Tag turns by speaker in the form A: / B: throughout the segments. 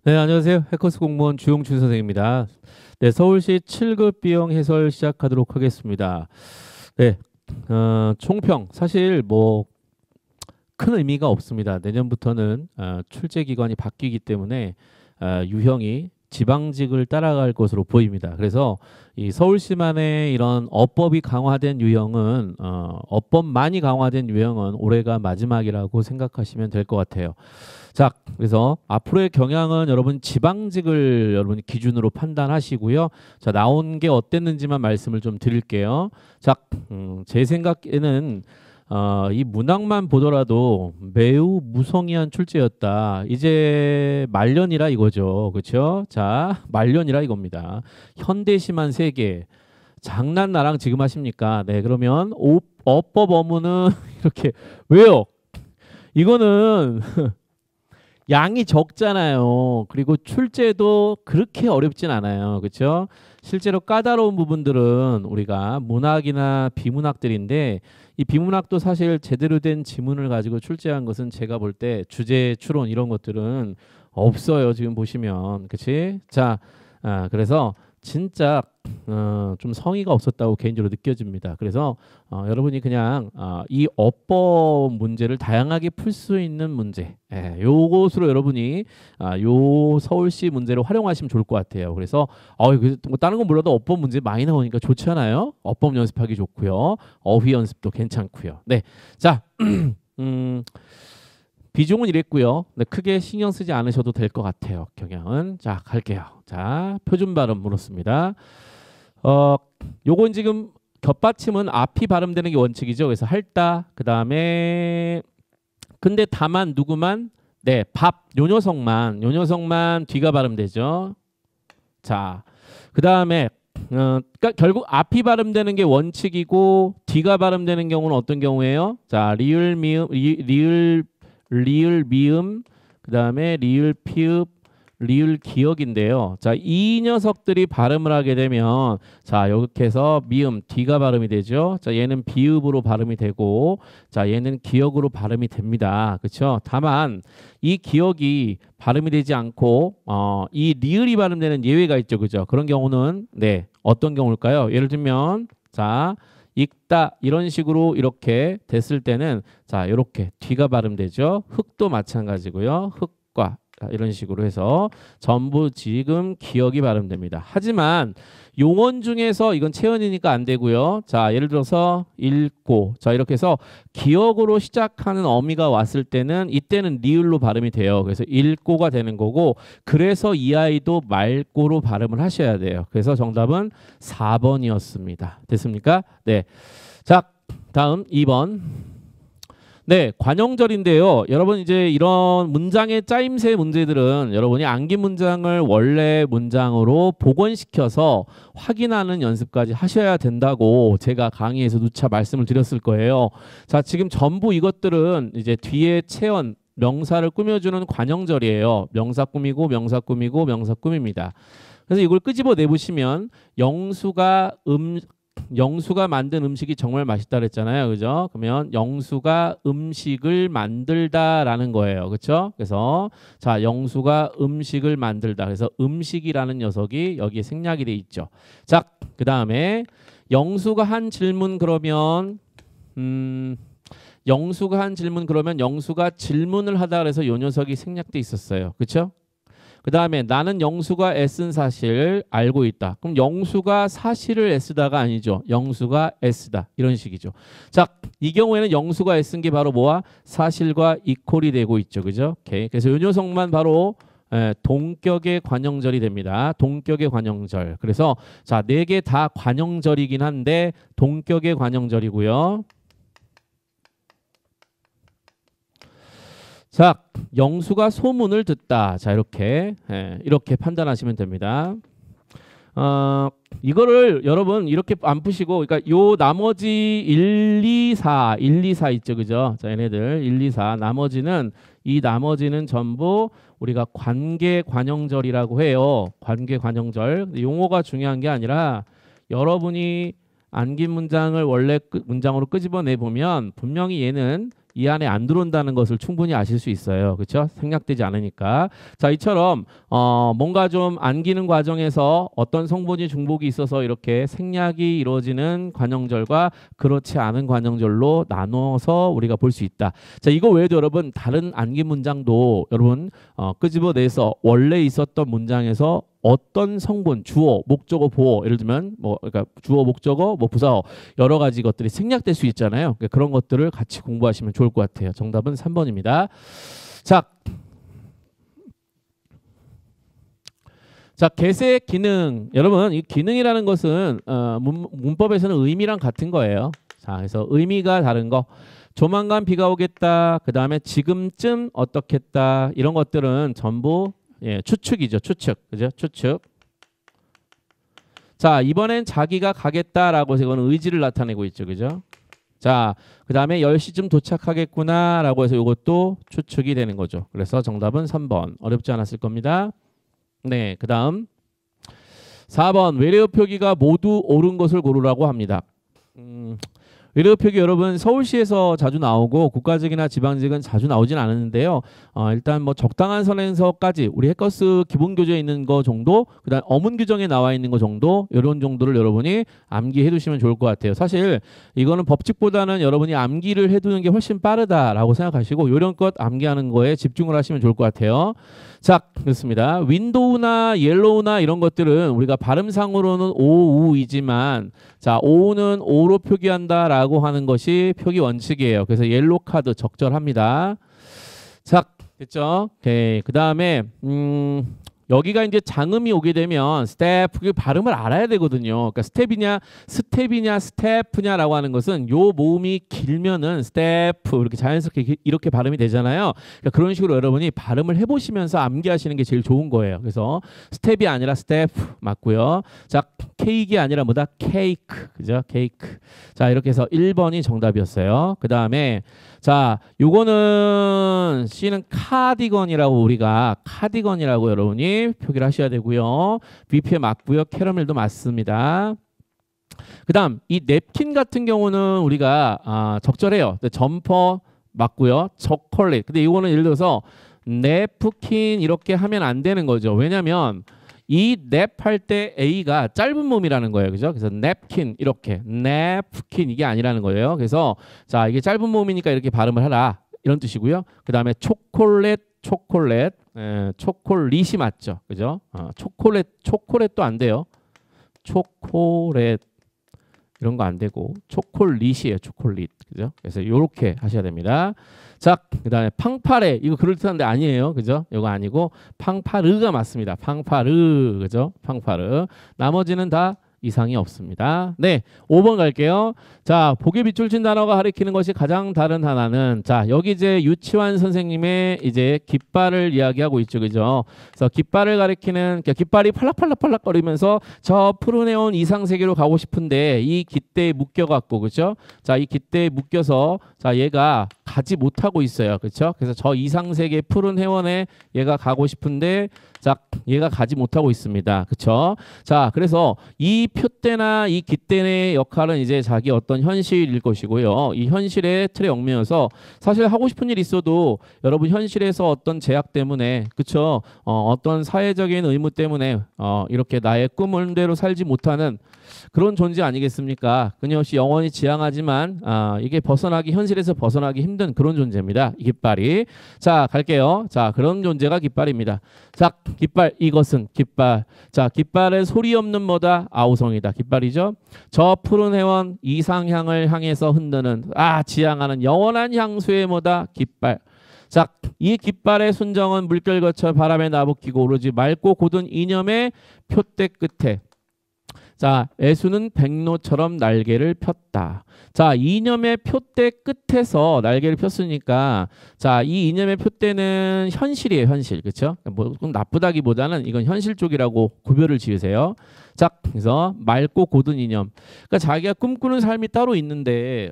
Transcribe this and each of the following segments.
A: 네, 안녕하세요. 해커스 공무원 주용춘 선생입니다. 네, 서울시 7급 비용 해설 시작하도록 하겠습니다. 네, 총평. 사실 뭐 큰 의미가 없습니다. 내년부터는 출제 기관이 바뀌기 때문에 유형이 지방직을 따라갈 것으로 보입니다. 그래서 이 서울시만의 이런 어법이 강화된 유형은 어법만이 강화된 유형은 올해가 마지막이라고 생각하시면 될 것 같아요. 자, 그래서 앞으로의 경향은 여러분 지방직을 여러분 기준으로 판단하시고요. 자, 나온 게 어땠는지만 말씀을 좀 드릴게요. 자, 제 생각에는 이 문항만 보더라도 매우 무성의한 출제였다. 이제 말년이라 이거죠. 그렇죠? 자, 말년이라 이겁니다. 현대시만 3개. 장난 나랑 지금 하십니까? 네, 그러면 어법 어문은 이렇게 왜요? 이거는 양이 적잖아요. 그리고 출제도 그렇게 어렵진 않아요. 그렇죠? 실제로 까다로운 부분들은 우리가 문학이나 비문학들인데 이 비문학도 사실 제대로 된 지문을 가지고 출제한 것은 제가 볼 때 주제 추론 이런 것들은 없어요. 지금 보시면. 그렇지? 자, 그래서 진짜 좀 성의가 없었다고 개인적으로 느껴집니다. 그래서 여러분이 그냥 이 어법 문제를 다양하게 풀 수 있는 문제, 요것으로 여러분이 요 서울시 문제를 활용하시면 좋을 것 같아요. 그래서 뭐 다른 건 몰라도 어법 문제 많이 나오니까 좋잖아요. 어법 연습하기 좋고요. 어휘 연습도 괜찮고요. 네, 자, 비중은 이랬고요. 네, 크게 신경 쓰지 않으셔도 될 것 같아요. 경향은. 자, 갈게요. 자, 표준 발음 물었습니다. 요건 지금 겹받침은 앞이 발음되는 게 원칙이죠. 그래서 할다. 그다음에 근데 다만 누구만 네, 요 녀석만 뒤가 발음되죠. 자, 그다음에 그러니까 결국 앞이 발음되는 게 원칙이고 뒤가 발음되는 경우는 어떤 경우예요? 자, 리을 미음, 그다음에 리을 피읍, 리을 기역인데요. 자, 이 녀석들이 발음을 하게 되면 자, 이렇게 해서 미음 뒤가 발음이 되죠. 자, 얘는 비읍으로 발음이 되고 자, 얘는 기역으로 발음이 됩니다. 그렇죠? 다만 이 기역이 발음이 되지 않고 이 리을이 발음되는 예외가 있죠. 그죠? 그런 경우는 네, 어떤 경우일까요? 예를 들면 자, 읽다 이런 식으로 이렇게 됐을 때는 자, 이렇게 뒤가 발음되죠. 흙도 마찬가지고요. 흙과 이런 식으로 해서 전부 지금 기억이 발음됩니다. 하지만 용언 중에서 이건 체언이니까 안 되고요. 자, 예를 들어서 읽고 자, 이렇게 해서 기억으로 시작하는 어미가 왔을 때는 이때는 리을로 발음이 돼요. 그래서 읽고가 되는 거고 그래서 이 아이도 말고로 발음을 하셔야 돼요. 그래서 정답은 4번이었습니다. 됐습니까? 네. 자, 다음 2번. 네, 관용절인데요. 여러분 이제 이런 문장의 짜임새 문제들은 여러분이 암기 문장을 원래 문장으로 복원시켜서 확인하는 연습까지 하셔야 된다고 제가 강의에서 누차 말씀을 드렸을 거예요. 자, 지금 전부 이것들은 이제 뒤에 체언 명사를 꾸며주는 관용절이에요. 명사 꾸미고 명사 꾸미고 명사 꾸밉니다. 그래서 이걸 끄집어 내보시면 영수가 만든 음식이 정말 맛있다 그랬잖아요. 그죠? 그러면 영수가 음식을 만들다라는 거예요. 그렇죠? 그래서 자, 영수가 음식을 만들다. 그래서 음식이라는 녀석이 여기에 생략이 돼 있죠. 자, 그다음에 영수가 한 질문 그러면 영수가 질문을 하다 그래서 요 녀석이 생략돼 있었어요. 그렇죠? 그 다음에 나는 영수가 애쓴 사실 알고 있다. 그럼 영수가 사실을 애쓰다가 아니죠. 영수가 애쓰다. 이런 식이죠. 자, 이 경우에는 영수가 애쓴 게 바로 뭐야? 사실과 이퀄이 되고 있죠. 그죠? 오케이. 그래서 이 녀석만 바로 동격의 관용절이 됩니다. 동격의 관용절. 그래서 자, 4개 다 관용절이긴 한데 동격의 관용절이고요. 자, 영수가 소문을 듣다. 자, 이렇게 판단하시면 됩니다. 이거를 여러분 이렇게 안 푸시고 그러니까 요 나머지 1, 2, 4 있죠. 그죠? 자, 얘네들 1, 2, 4 나머지는 전부 우리가 관계 관용절이라고 해요. 관계 관용절. 용어가 중요한 게 아니라 여러분이 암기 문장을 원래 문장으로 끄집어내 보면 분명히 얘는 이 안에 안 들어온다는 것을 충분히 아실 수 있어요. 그렇죠? 생략되지 않으니까. 자, 이처럼 뭔가 좀 안기는 과정에서 어떤 성분이 중복이 있어서 이렇게 생략이 이루어지는 관형절과 그렇지 않은 관형절로 나눠서 우리가 볼 수 있다. 자, 이거 외에도 여러분 다른 안기 문장도 여러분 끄집어내서 원래 있었던 문장에서 어떤 성분, 주어, 목적어, 보어, 예를 들면 뭐 그러니까 주어, 목적어, 뭐 부사어 여러 가지 것들이 생략될 수 있잖아요. 그러니까 그런 것들을 같이 공부하시면 좋을 것 같아요. 정답은 3번입니다. 자, 개세 기능. 여러분, 이 기능이라는 것은 문법에서는 의미랑 같은 거예요. 자, 그래서 의미가 다른 거. 조만간 비가 오겠다. 그 다음에 지금쯤 어떻겠다. 이런 것들은 전부 추측이죠. 추측. 그죠? 추측. 자, 이번엔 자기가 가겠다라고 해서 이거는 의지를 나타내고 있죠. 그죠? 자, 그 다음에 10시쯤 도착하겠구나 라고 해서 이것도 추측이 되는 거죠. 그래서 정답은 3번. 어렵지 않았을 겁니다. 네, 그 다음 4번 외래어 표기가 모두 옳은 것을 고르라고 합니다. 외래어 표기 여러분 서울시에서 자주 나오고 국가직이나 지방직은 자주 나오진 않았는데요. 일단 뭐 적당한 선에서까지 우리 해커스 기본 교재에 있는 거 정도, 그다음 어문 규정에 나와 있는 거 정도, 이런 정도를 여러분이 암기해 두시면 좋을 것 같아요. 사실 이거는 법칙보다는 여러분이 암기를 해두는 게 훨씬 빠르다라고 생각하시고 이런 것 암기하는 거에 집중을 하시면 좋을 것 같아요. 자, 그렇습니다. 윈도우나 옐로우나 이런 것들은 우리가 발음상으로는 오우이지만 자, 오우는 오로 표기한다라고 하는 것이 표기 원칙이에요. 그래서 옐로 카드 적절합니다. 자, 됐죠? 오케이. 그 다음에 여기가 이제 장음이 오게 되면 스텝 그 발음을 알아야 되거든요. 그러니까 스텝이냐 스태프냐라고 하는 것은 요 모음이 길면은 스태프 이렇게 자연스럽게 이렇게 발음이 되잖아요. 그러니까 그런 식으로 여러분이 발음을 해보시면서 암기하시는 게 제일 좋은 거예요. 그래서 스텝이 아니라 스태프 맞고요. 자, 케이크가 아니라 뭐다? 케이크. 그죠? 케이크. 자, 이렇게 해서 1번이 정답이었어요. 그 다음에 자, 요거는 C는 카디건이라고 우리가 카디건이라고 여러분이 표기를 하셔야 되고요. VP에 맞고요. 캐러멜도 맞습니다. 그 다음 이 냅킨 같은 경우는 우리가 적절해요. 점퍼 맞고요. 초콜릿. 근데 이거는 예를 들어서 냅킨 이렇게 하면 안 되는 거죠. 왜냐면 이 냅 할 때 A가 짧은 몸이라는 거예요. 그죠? 그래서 냅킨 이렇게 냅킨 이게 아니라는 거예요. 그래서 자, 이게 짧은 몸이니까 이렇게 발음을 하라. 이런 뜻이고요. 그 다음에 초콜릿이 맞죠. 그죠? 초콜릿도 안 돼요. 초콜릿 이런 거 안 되고 초콜릿이에요. 초콜릿. 그죠? 그래서 이렇게 하셔야 됩니다. 자, 그 다음에 팡파레 이거 그럴듯한데 아니에요. 그죠? 이거 아니고 팡파르가 맞습니다. 팡파르. 그죠? 팡파르. 나머지는 다 이상이 없습니다. 네, 5번 갈게요. 자, 복에 빗줄친 단어가 가리키는 것이 가장 다른 하나는 자, 여기 이제 유치환 선생님의 이제 깃발을 이야기하고 있죠. 그죠? 그래서 깃발을 가리키는 깃발이 팔락팔락팔락거리면서 저 푸른해온 이상세계로 가고 싶은데 이 깃대에 묶여갖고 그죠? 자, 이 깃대에 묶여서 자, 얘가 가지 못하고 있어요. 그렇죠? 그래서 저 이상세계 푸른 해원에 얘가 가고 싶은데 자, 얘가 가지 못하고 있습니다. 그렇죠? 자, 그래서 이 표대나 이 깃대의 역할은 이제 자기 어떤 현실일 것이고요. 이 현실의 틀에 얽매여서 사실 하고 싶은 일 있어도 여러분 현실에서 어떤 제약 때문에 그렇죠? 어떤 사회적인 의무 때문에 이렇게 나의 꿈대로 살지 못하는 그런 존재 아니겠습니까? 끊임없이 영원히 지향하지만 이게 현실에서 벗어나기 힘든 그런 존재입니다. 이 깃발이. 자, 갈게요. 자, 그런 존재가 깃발입니다. 자, 깃발 이것은 깃발. 자, 깃발의 소리 없는 뭐다? 아우성이다. 깃발이죠. 저 푸른 해원 이상향을 향해서 흔드는 지향하는 영원한 향수의 뭐다? 깃발. 자, 이 깃발의 순정은 물결 거쳐 바람에 나부끼고 오로지 맑고 고든 이념의 표대 끝에 자, 애수는 백로처럼 날개를 폈다. 자, 이념의 표대 끝에서 날개를 폈으니까 자, 이 이념의 표대는 현실이에요. 현실. 그렇죠? 뭐 나쁘다기보다는 이건 현실 쪽이라고 구별을 지으세요. 자, 그래서 맑고 고든 이념. 그러니까 자기가 꿈꾸는 삶이 따로 있는데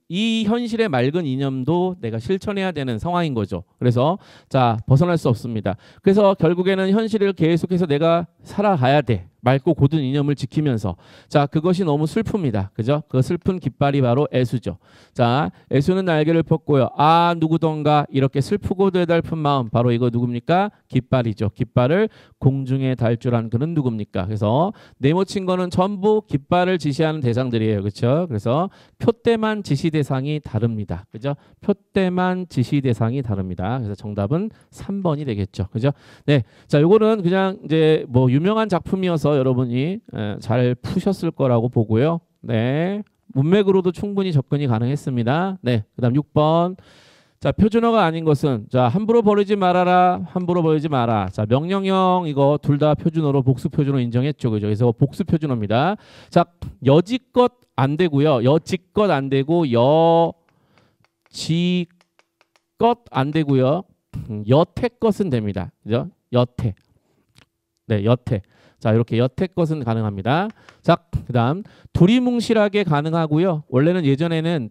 A: 이 현실의 맑은 이념도 내가 실천해야 되는 상황인 거죠. 그래서 자, 벗어날 수 없습니다. 그래서 결국에는 현실을 계속해서 내가 살아가야 돼. 맑고 고든 이념을 지키면서. 자, 그것이 너무 슬픕니다. 그죠? 그 슬픈 깃발이 바로 애수죠. 자, 애수는 날개를 폈고요. 아, 누구던가 이렇게 슬프고 되달픈 마음. 바로 이거 누굽니까? 깃발이죠. 깃발을 공중에 달 줄 안 그는 누굽니까? 그래서 네모친 거는 전부 깃발을 지시하는 대상들이에요. 그렇죠? 그래서 표대만 지시 대상이 다릅니다. 그죠? 표대만 지시 대상이 다릅니다. 그래서 정답은 3번이 되겠죠. 그죠? 네. 자, 요거는 그냥 이제 뭐 유명한 작품이어서 여러분이 잘 푸셨을 거라고 보고요. 네. 문맥으로도 충분히 접근이 가능했습니다. 네. 그다음 6번. 자, 표준어가 아닌 것은 자, 함부로 버리지 말아라. 함부로 버리지 마라. 자, 명령형 이거 둘 다 표준어로 복수 표준어 인정했죠. 그죠? 그래서 복수 표준어입니다. 자, 여지껏 안 되고요. 여지껏 안 되고 여지껏 안 되고요. 여태껏은 됩니다. 그죠? 여태. 네, 여태. 자, 이렇게 여태껏은 가능합니다. 자, 그다음 두리뭉실하게 가능하고요. 원래는 예전에는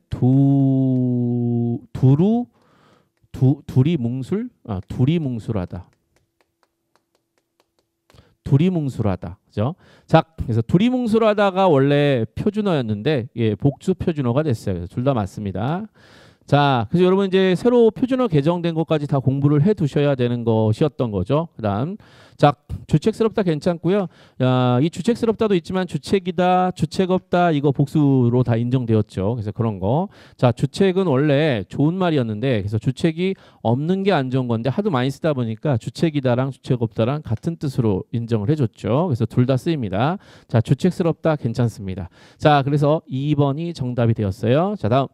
A: 두리뭉술? 아, 두리뭉술하다. 두리뭉술하다. 그죠? 자, 그래서 두리뭉술하다가 원래 표준어였는데 예, 복수 표준어가 됐어요. 그래서 둘 다 맞습니다. 자, 그래서 여러분 이제 새로 표준어 개정된 것까지 다 공부를 해 두셔야 되는 것이었던 거죠. 그다음 자, 주책스럽다 괜찮고요. 야, 이 주책스럽다도 있지만 주책이다, 주책 없다 이거 복수로 다 인정되었죠. 그래서 그런 거. 자, 주책은 원래 좋은 말이었는데 그래서 주책이 없는 게 안 좋은 건데 하도 많이 쓰다 보니까 주책이다랑 주책 없다랑 같은 뜻으로 인정을 해줬죠. 그래서 둘 다 쓰입니다. 자, 주책스럽다 괜찮습니다. 자, 그래서 2번이 정답이 되었어요. 자, 다음.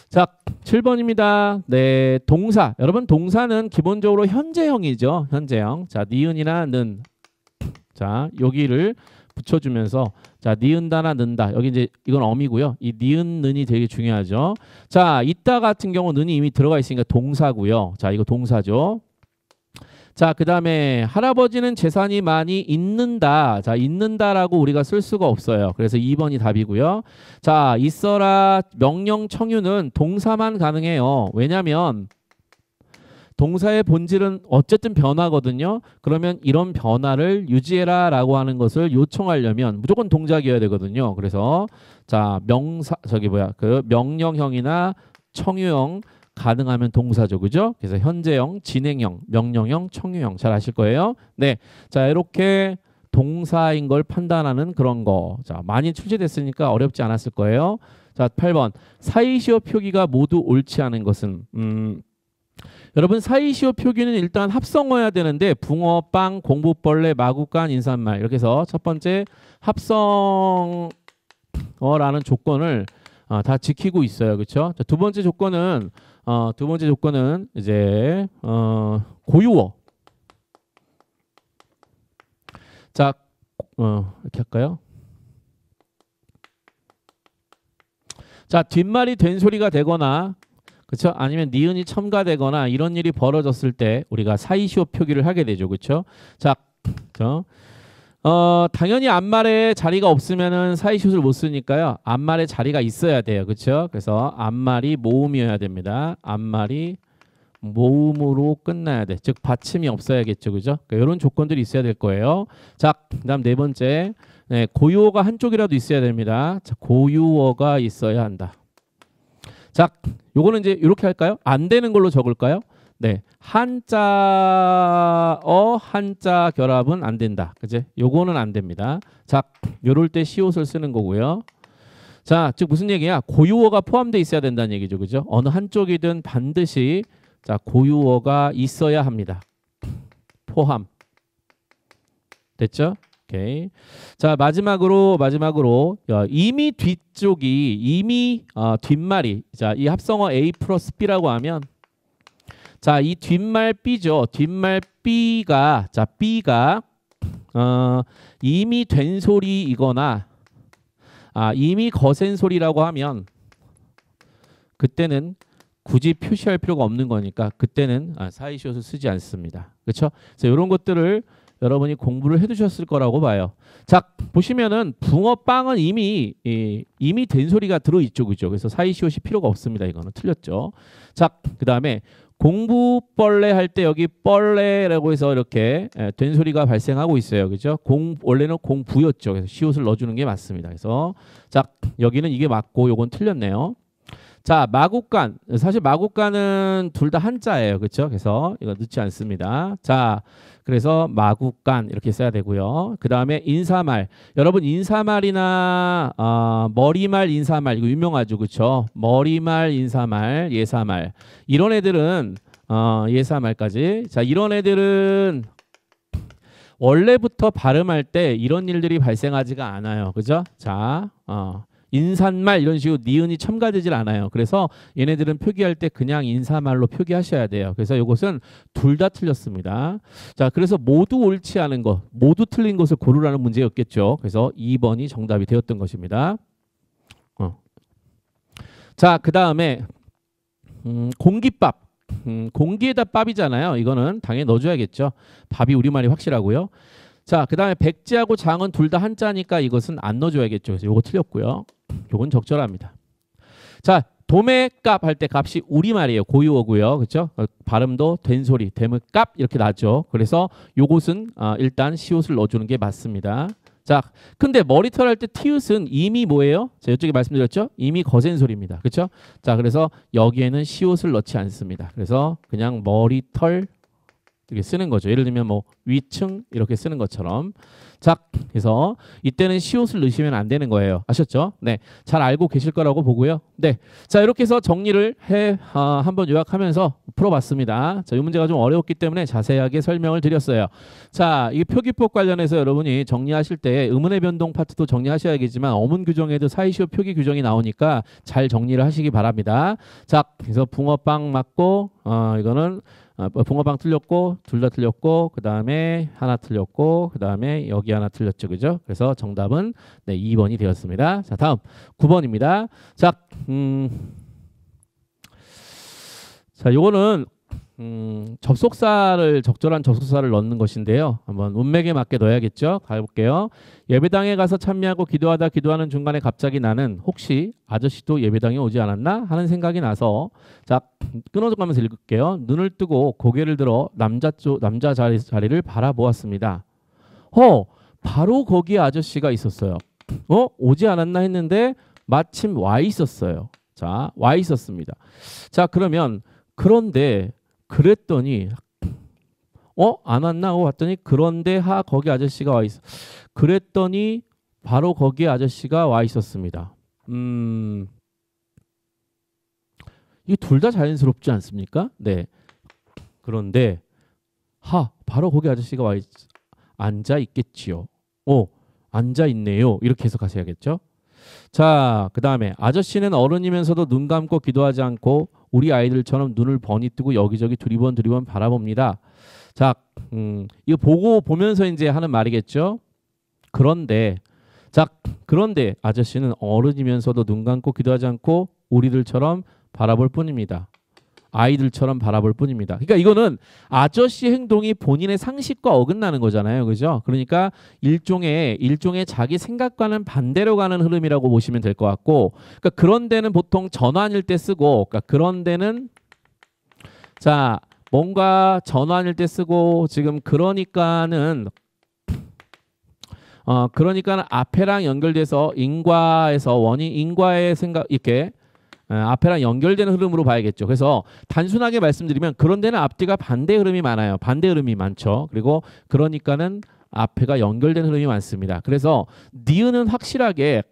A: 자, 7번입니다. 네, 동사. 여러분 동사는 기본적으로 현재형이죠. 현재형. 자, 니은이나 는. 자, 여기를 붙여주면서 자, 니은다나 는다. 여기 이제 이건 어미고요. 이 니은 는이 되게 중요하죠. 자, 이따 같은 경우 는이 이미 들어가 있으니까 동사고요. 자, 이거 동사죠. 자, 그 다음에 할아버지는 재산이 많이 있는다. 자, 있는다라고 우리가 쓸 수가 없어요. 그래서 2번이 답이고요. 자, 있어라 명령 청유는 동사만 가능해요. 왜냐하면 동사의 본질은 어쨌든 변화거든요. 그러면 이런 변화를 유지해라 라고 하는 것을 요청하려면 무조건 동작이어야 되거든요. 그래서 자, 명령형이나 청유형 가능하면 동사죠. 그죠? 그래서 현재형, 진행형, 명령형, 청유형 잘 아실 거예요. 네. 자, 이렇게 동사인 걸 판단하는 그런 거. 자, 많이 출제됐으니까 어렵지 않았을 거예요. 자, 8번. 사이시오 표기가 모두 옳지 않은 것은 여러분 사이시오 표기는 일단 합성어야 되는데 붕어, 빵, 공부벌레, 마구간, 인사말 이렇게 해서 첫 번째 합성어라는 조건을 다 지키고 있어요. 그렇죠? 두 번째 조건은 이제 고유어. 자, 이렇게 할까요? 자, 뒷말이 된소리가 되거나 그렇죠? 아니면 니은이 첨가되거나 이런 일이 벌어졌을 때 우리가 사이시오 표기를 하게 되죠. 그렇죠? 자, 그렇죠? 당연히 앞말에 자리가 없으면은 사이시옷을 못 쓰니까요. 앞말에 자리가 있어야 돼요. 그렇죠? 그래서 앞말이 모음이어야 됩니다. 앞말이 모음으로 끝나야 돼. 즉 받침이 없어야겠죠. 그죠? 그러니까 이런 조건들이 있어야 될 거예요. 자, 그다음 네 번째. 네, 고유어가 한쪽이라도 있어야 됩니다. 자, 고유어가 있어야 한다. 자, 요거는 이제 이렇게 할까요? 안 되는 걸로 적을까요? 네, 한자어 한자 결합은 안 된다. 그제? 요거는 안 됩니다. 자, 요럴 때 시옷을 쓰는 거고요. 자, 즉 무슨 얘기야? 고유어가 포함되어 있어야 된다는 얘기죠. 그죠? 어느 한쪽이든 반드시 자, 고유어가 있어야 합니다. 포함. 됐죠? 오케이. 자, 마지막으로 이미 뒷말이 자, 이 합성어 A 플러스 B라고 하면 자, 이 뒷말 B죠. 뒷말 B가 이미 된 소리이거나 이미 거센 소리라고 하면 그때는 굳이 표시할 필요가 없는 거니까 그때는 사이시옷을 쓰지 않습니다. 그렇죠? 그래서 이런 것들을 여러분이 공부를 해두셨을 거라고 봐요. 자, 보시면은 붕어빵은 이미 된 소리가 들어있죠. 그죠? 그래서 사이시옷이 필요가 없습니다. 이거는 틀렸죠. 자, 그 다음에 공부벌레 할 때 여기 벌레라고 해서 이렇게 된소리가 발생하고 있어요. 그죠? 원래는 공부였죠. 그래서 시옷을 넣어주는 게 맞습니다. 그래서 자, 여기는 이게 맞고 요건 틀렸네요. 자, 마구간. 사실 마구간은 둘 다 한자예요. 그렇죠? 그래서 이거 넣지 않습니다. 자, 그래서 마구간 이렇게 써야 되고요. 그 다음에 인사말. 여러분 인사말이나 머리말, 인사말 이거 유명하죠. 그렇죠? 머리말, 인사말, 예사말. 이런 애들은 예사말까지. 자, 이런 애들은 원래부터 발음할 때 이런 일들이 발생하지가 않아요. 그죠? 자, 인사말 이런 식으로 니은이 첨가되질 않아요. 그래서 얘네들은 표기할 때 그냥 인사말로 표기하셔야 돼요. 그래서 이것은 둘 다 틀렸습니다. 자, 그래서 모두 옳지 않은 것, 모두 틀린 것을 고르라는 문제였겠죠. 그래서 2번이 정답이 되었던 것입니다. 자, 그 다음에 공깃밥. 공기에다 밥이잖아요. 이거는 당연히 넣어줘야겠죠. 밥이 우리말이 확실하고요. 자, 그 다음에 백지하고 장은 둘 다 한자니까 이것은 안 넣어줘야겠죠. 그래서 요거 틀렸고요. 요건 적절합니다. 자, 도매값 할 때 값이 우리말이에요. 고유어고요. 그렇죠? 발음도 된소리, 대물값 이렇게 나죠. 그래서 요것은 일단 시옷을 넣어주는 게 맞습니다. 자, 근데 머리털 할 때 티읕은 이미 뭐예요? 제가 이쪽에 말씀드렸죠? 이미 거센 소리입니다. 그렇죠? 자, 그래서 여기에는 시옷을 넣지 않습니다. 그래서 그냥 머리털 이렇게 쓰는 거죠. 예를 들면 뭐 위층 이렇게 쓰는 것처럼. 자, 그래서 이때는 시옷을 넣으시면 안 되는 거예요. 아셨죠? 네, 잘 알고 계실 거라고 보고요. 네, 자 이렇게 해서 정리를 한번 요약하면서 풀어봤습니다. 자, 이 문제가 좀 어려웠기 때문에 자세하게 설명을 드렸어요. 자, 이 표기법 관련해서 여러분이 정리하실 때 의문의 변동 파트도 정리하셔야겠지만 어문 규정에도 사이시오 표기 규정이 나오니까 잘 정리를 하시기 바랍니다. 자, 그래서 붕어빵 맞고 이거는 붕어빵 틀렸고 둘 다 틀렸고 그 다음에 하나 틀렸고 그 다음에 여기 하나 틀렸죠. 그죠? 그래서 정답은 네, 2번이 되었습니다. 자, 다음 9번입니다. 자, 자, 요거는 적절한 접속사를 넣는 것인데요. 한번 문맥에 맞게 넣어야겠죠. 가볼게요. 예배당에 가서 참여하고 기도하는 중간에 갑자기 나는 혹시 아저씨도 예배당에 오지 않았나 하는 생각이 나서 자, 끊어가면서 읽을게요. 눈을 뜨고 고개를 들어 남자 자리를 바라보았습니다. 바로 거기에 아저씨가 있었어요. 오지 않았나 했는데 마침 와 있었어요. 자, 와 있었습니다. 자, 그런데 그랬더니 안 왔나 하고 봤더니 그런데 거기 아저씨가 와 있어. 그랬더니 바로 거기에 아저씨가 와 있었습니다. 이 둘 다 자연스럽지 않습니까? 네. 그런데 바로 거기 아저씨가 앉아 있겠지요. 앉아 있네요. 이렇게 해석하셔야겠죠. 자, 그 다음에 아저씨는 어른이면서도 눈 감고 기도하지 않고 우리 아이들처럼 눈을 번이 뜨고 여기저기 두리번 바라봅니다. 자, 이거 보면서 이제 하는 말이겠죠. 그런데 아저씨는 어른이면서도 눈 감고 기도하지 않고 우리들처럼 바라볼 뿐입니다. 아이들처럼 바라볼 뿐입니다. 그러니까 이거는 아저씨 행동이 본인의 상식과 어긋나는 거잖아요. 그죠? 그러니까 일종의 자기 생각과는 반대로 가는 흐름이라고 보시면 될 것 같고, 그러니까 그런 데는 보통 전환일 때 쓰고, 그러니까 그런 데는 자, 뭔가 전환일 때 쓰고 지금 그러니까는 앞에랑 연결돼서 인과에서 원인 인과의 생각 이렇게 앞에랑 연결되는 흐름으로 봐야겠죠. 그래서 단순하게 말씀드리면 그런 데는 앞뒤가 반대 흐름이 많아요. 반대 흐름이 많죠. 그리고 그러니까는 앞에가 연결된 흐름이 많습니다. 그래서 니은은 확실하게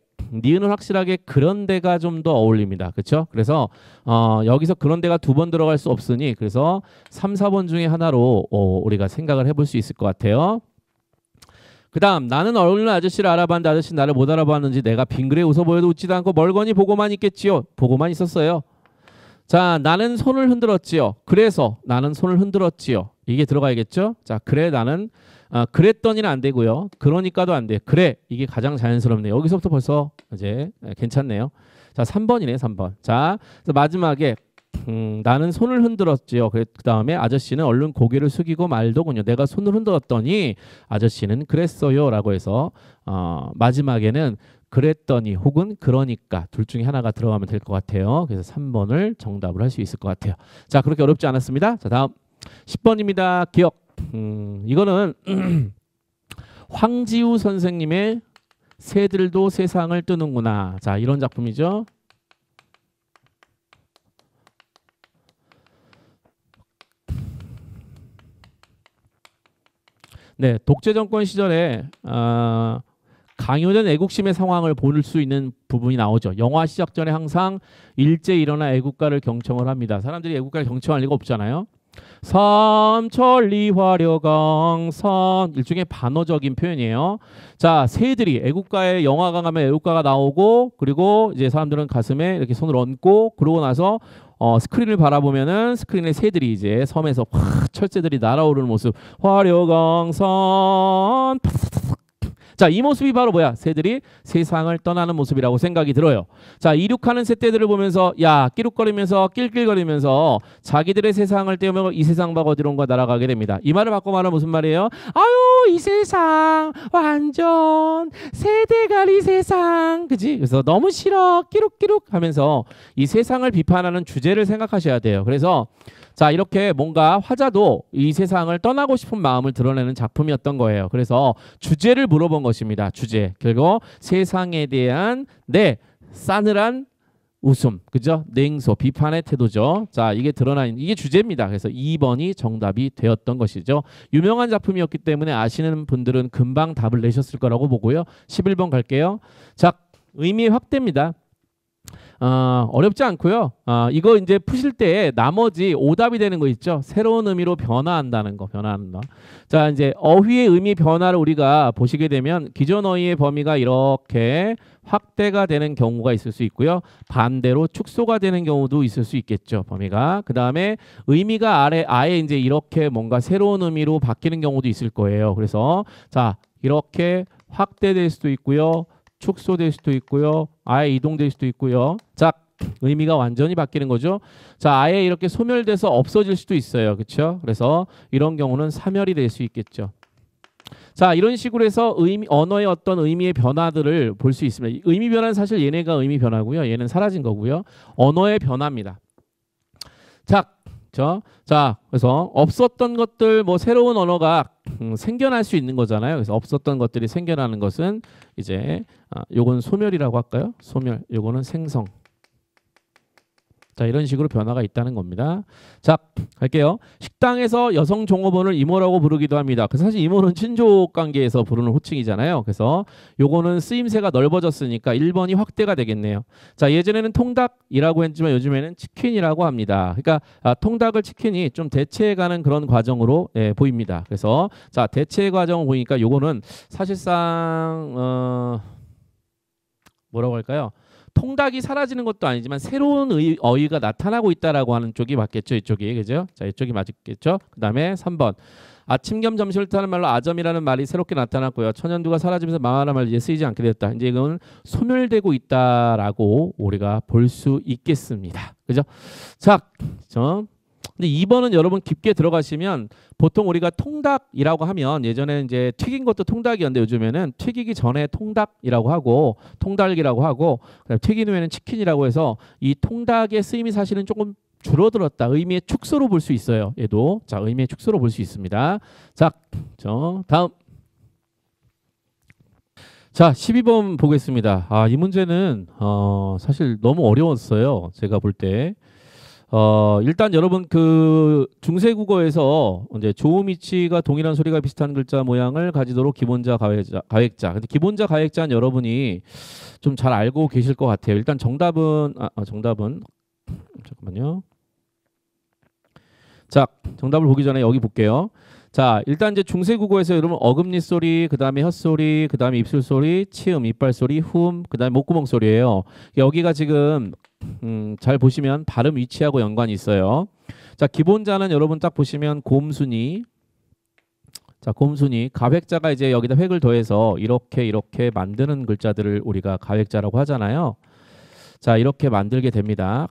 A: 그런 데가 좀 더 어울립니다. 그렇죠? 그래서 여기서 그런 데가 두 번 들어갈 수 없으니 그래서 3, 4번 중에 하나로 우리가 생각을 해볼 수 있을 것 같아요. 그 다음 나는 어울리는 아저씨를 알아봤는데 아저씨 나를 못 알아봤는지 내가 빙그레 웃어 보여도 웃지도 않고 멀거니 보고만 있겠지요. 보고만 있었어요. 자, 나는 손을 흔들었지요. 그래서 나는 손을 흔들었지요. 이게 들어가야겠죠. 자, 그래 나는 그랬더니는 안 되고요. 그러니까도 안 돼. 그래 이게 가장 자연스럽네요. 여기서부터 벌써 이제 괜찮네요. 자, 3번이네. 3번. 자, 그래서 마지막에 나는 손을 흔들었지요. 그 다음에 아저씨는 얼른 고개를 숙이고 말더군요. 내가 손을 흔들었더니 아저씨는 그랬어요. 라고 해서 마지막에는 그랬더니 혹은 그러니까 둘 중에 하나가 들어가면 될 것 같아요. 그래서 3번을 정답을 할 수 있을 것 같아요. 자, 그렇게 어렵지 않았습니다. 자, 다음 10번입니다. 기억. 이거는 황지우 선생님의 새들도 세상을 뜨는구나. 자, 이런 작품이죠. 네, 독재 정권 시절에 강요된 애국심의 상황을 볼 수 있는 부분이 나오죠. 영화 시작 전에 항상 일제 일어나 애국가를 경청을 합니다. 사람들이 애국가를 경청할 리가 없잖아요. 삼천리 화려강산 일종의 반어적인 표현이에요. 자, 새들이 애국가에 영화가 가면 애국가가 나오고 그리고 이제 사람들은 가슴에 이렇게 손을 얹고 그러고 나서 스크린을 바라보면은 스크린에 새들이 이제 섬에서 확 철새들이 날아오르는 모습 화려강산 자, 이 모습이 바로 뭐야? 새들이 세상을 떠나는 모습이라고 생각이 들어요. 자, 이륙하는 새떼들을 보면서 야, 끼룩거리면서 낄낄거리면서 자기들의 세상을 떼우며 이 세상 밖 어디론가 날아가게 됩니다. 이 말을 바꿔 말하면 무슨 말이에요? 아유, 이 세상 완전 새대가리 세상. 그지? 그래서 너무 싫어. 끼룩끼룩 하면서 이 세상을 비판하는 주제를 생각하셔야 돼요. 그래서 자, 이렇게 뭔가 화자도 이 세상을 떠나고 싶은 마음을 드러내는 작품이었던 거예요. 그래서 주제를 물어본 것입니다. 주제. 결국 세상에 대한 싸늘한 웃음, 그죠? 냉소, 비판의 태도죠. 자, 이게 드러나는 이게 주제입니다. 그래서 2번이 정답이 되었던 것이죠. 유명한 작품이었기 때문에 아시는 분들은 금방 답을 내셨을 거라고 보고요. 11번 갈게요. 자, 의미의 확대입니다. 어렵지 않고요. 이거 이제 푸실 때 나머지 오답이 되는 거 있죠. 새로운 의미로 변화한다는 거, 변화한다. 자, 이제 어휘의 의미 변화를 우리가 보시게 되면 기존 어휘의 범위가 이렇게 확대가 되는 경우가 있을 수 있고요. 반대로 축소가 되는 경우도 있을 수 있겠죠. 범위가. 그 다음에 의미가 아예 이제 이렇게 뭔가 새로운 의미로 바뀌는 경우도 있을 거예요. 그래서 자, 이렇게 확대될 수도 있고요. 축소될 수도 있고요. 아예 이동될 수도 있고요. 자, 의미가 완전히 바뀌는 거죠. 자, 아예 이렇게 소멸돼서 없어질 수도 있어요. 그렇죠? 그래서 이런 경우는 사멸이 될 수 있겠죠. 자, 이런 식으로 해서 언어의 어떤 의미의 변화들을 볼 수 있습니다. 의미 변화는 사실 얘네가 의미 변화고요. 얘는 사라진 거고요. 언어의 변화입니다. 자, 그래서 없었던 것들 뭐 새로운 언어가 생겨날 수 있는 거잖아요. 그래서 없었던 것들이 생겨나는 것은 이제 요건 소멸이라고 할까요? 소멸. 요거는 생성. 자, 이런 식으로 변화가 있다는 겁니다. 자, 갈게요. 식당에서 여성 종업원을 이모라고 부르기도 합니다. 그래서 사실 이모는 친족 관계에서 부르는 호칭이잖아요. 그래서 요거는 쓰임새가 넓어졌으니까 1번이 확대가 되겠네요. 자, 예전에는 통닭이라고 했지만 요즘에는 치킨이라고 합니다. 그러니까 통닭을 치킨이 좀 대체해가는 그런 과정으로 보입니다. 그래서 자, 대체 과정을 보니까 요거는 사실상 뭐라고 할까요? 통닭이 사라지는 것도 아니지만 새로운 어휘가 나타나고 있다라고 하는 쪽이 맞겠죠. 이쪽이. 그죠? 자, 이쪽이 맞겠죠. 그다음에 3번. 아침 겸 점심을 뜻하는 말로 아점이라는 말이 새롭게 나타났고요. 천연두가 사라지면서 망하는 말이 이제 쓰이지 않게 되었다. 이제 이건 소멸되고 있다라고 우리가 볼 수 있겠습니다. 그죠? 자, 근데 2번은 여러분 깊게 들어가시면 보통 우리가 통닭이라고 하면 예전에 이제 튀긴 것도 통닭이었는데 요즘에는 튀기기 전에 통닭이라고 하고 통닭이라고 하고 튀긴 후에는 치킨이라고 해서 이 통닭의 쓰임이 사실은 조금 줄어들었다. 의미의 축소로 볼 수 있어요. 얘도. 자, 의미의 축소로 볼 수 있습니다. 자, 다음. 자, 12번 보겠습니다. 이 문제는 사실 너무 어려웠어요. 제가 볼 때. 일단 여러분 그 중세국어에서 이제 조음이치가 동일한 소리가 비슷한 글자 모양을 가지도록 기본자 가액자. 근데 기본자 가액자는 여러분이 좀 잘 알고 계실 것 같아요. 일단 정답은 잠깐만요. 자, 정답을 보기 전에 여기 볼게요. 자, 일단 이제 중세국어에서 여러분 어금니 소리, 그다음에 혓소리, 그다음에 입술 소리, 치음, 이빨 소리, 후음, 그다음에 목구멍 소리예요. 여기가 지금 잘 보시면 발음 위치하고 연관이 있어요. 자, 기본자는 여러분 딱 보시면 곰순이. 자, 곰순이 가획자가 이제 여기다 획을 더해서 이렇게 만드는 글자들을 우리가 가획자라고 하잖아요. 자, 이렇게 만들게 됩니다.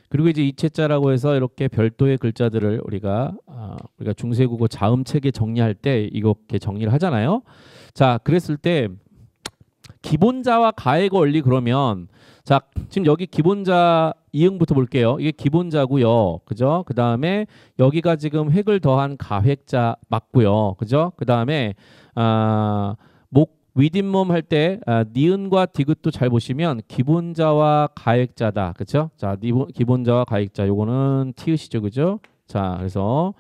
A: 그리고 이제 이체자라고 해서 이렇게 별도의 글자들을 우리가 중세국어 자음책에 정리할 때 이렇게 정리를 하잖아요. 자, 그랬을 때 기본자와 가액 원리 그러면 자, 지금 여기 기본자 이응부터 볼게요. 이게 기본자고요. 그죠? 그다음에 여기가 지금 획을 더한 가획자 맞고요. 그죠? 그다음에 목 윗잇몸 할 때 니은과 디귿도 잘 보시면 기본자와 가액자다. 그렇죠? 자, 기본자와 가액자 요거는 티읕이죠. 그죠? 자, 그래서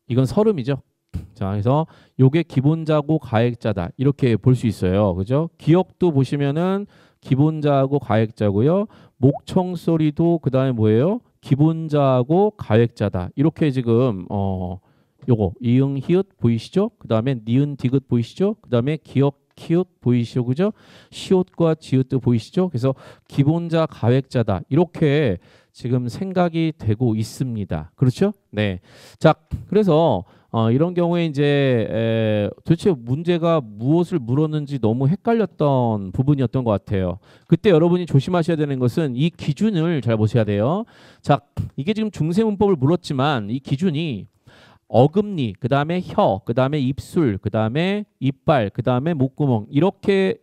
A: 이건 서름이죠. 자, 그래서 요게 기본자고 가액자다. 이렇게 볼 수 있어요. 그죠? 기억도 보시면은 기본자하고 가액자고요. 목청소리도 그다음에 뭐예요? 기본자하고 가액자다. 이렇게 지금 요거 이응 히읗 보이시죠? 그다음에 니은 디귿 보이시죠? 그다음에 기억 키읔 보이시죠? 그죠? 시옷과 지읒도 보이시죠? 그래서 기본자 가액자다. 이렇게 지금 생각이 되고 있습니다. 그렇죠? 네. 자, 그래서 이런 경우에 이제 도대체 문제가 무엇을 물었는지 너무 헷갈렸던 부분이었던 것 같아요. 그때 여러분이 조심하셔야 되는 것은 이 기준을 잘 보셔야 돼요. 자, 이게 지금 중세문법을 물었지만 이 기준이 어금니, 그 다음에 혀, 그 다음에 입술, 그 다음에 이빨, 그 다음에 목구멍 이렇게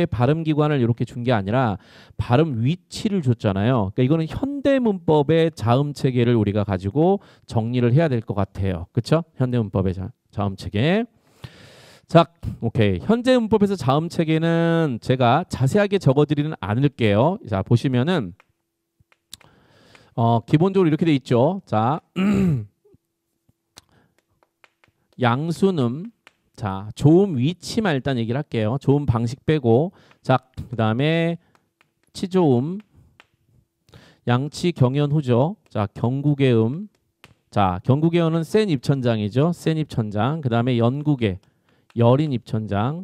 A: 발음기관을 이렇게 준 게 아니라 발음 위치를 줬잖아요. 그러니까 이거는 현대문법의 자음체계를 우리가 가지고 정리를 해야 될 것 같아요. 그렇죠? 현대문법의 자음체계. 자, 오케이. 현대문법에서 자음체계는 제가 자세하게 적어드리는 않을게요. 자, 보시면은 기본적으로 이렇게 돼 있죠. 자. 양수음, 자, 조음 위치만 일단 얘기를 할게요. 조음 방식 빼고, 자, 그 다음에 치조음, 양치 경연후죠. 자, 경국의 자, 경국의 어는 센 입천장이죠. 센 입천장. 그 다음에 연국의 여린 입천장.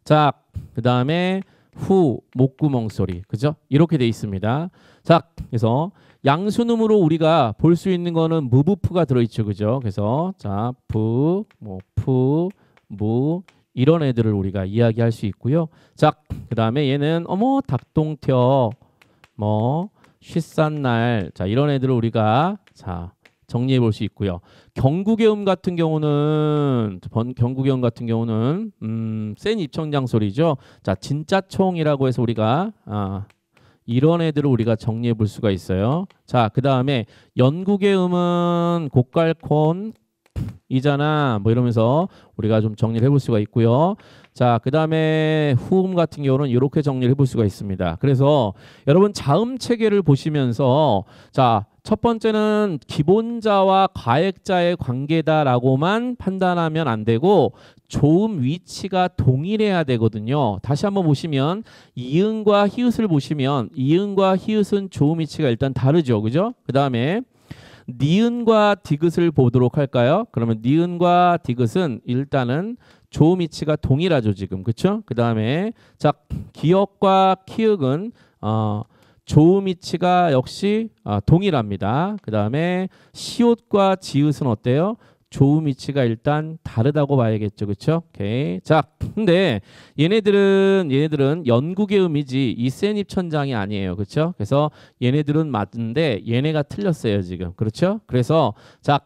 A: 자, 그 다음에 후 목구멍 소리, 그죠? 이렇게 돼 있습니다. 자, 그래서 양수음으로 우리가 볼 수 있는 거는 무부푸가 들어있죠, 그죠? 그래서 자, 부, 뭐 푸, 무 이런 애들을 우리가 이야기할 수 있고요. 자, 그 다음에 얘는 닭동튀어, 뭐 쉿산날, 자 이런 애들을 우리가 자 정리해 볼 수 있고요. 경국의 같은 경우는 센 입천장 소리죠. 자, 진짜총이라고 해서 우리가 이런 애들을 우리가 정리해 볼 수가 있어요. 자, 그 다음에 연국의 음은 곡갈콘 이잖아 뭐 이러면서 우리가 좀 정리를 해볼 수가 있고요. 자, 그 다음에 후음 같은 경우는 이렇게 정리를 해볼 수가 있습니다. 그래서 여러분 자음 체계를 보시면서 자, 첫 번째는 기본자와 가액자의 관계다라고만 판단하면 안 되고 조음 위치가 동일해야 되거든요. 다시 한번 보시면 이응과 히읗을 보시면 이응과 히읗은 조음 위치가 일단 다르죠. 그죠? 그 다음에 니은과 디귿을 보도록 할까요? 그러면 니은과 디귿은 일단은 조음 위치가 동일하죠, 지금. 그렇죠? 그다음에 자, 기역과 키읔은 조음 위치가 역시 동일합니다. 그다음에 시옷과 지읒은 어때요? 조음 위치가 일단 다르다고 봐야겠죠. 그렇죠? 오케이. 자, 근데 얘네들은 연국의 음이지 이 센 입천장이 아니에요. 그렇죠? 그래서 얘네들은 맞는데 얘네가 틀렸어요, 지금. 그렇죠? 그래서 자,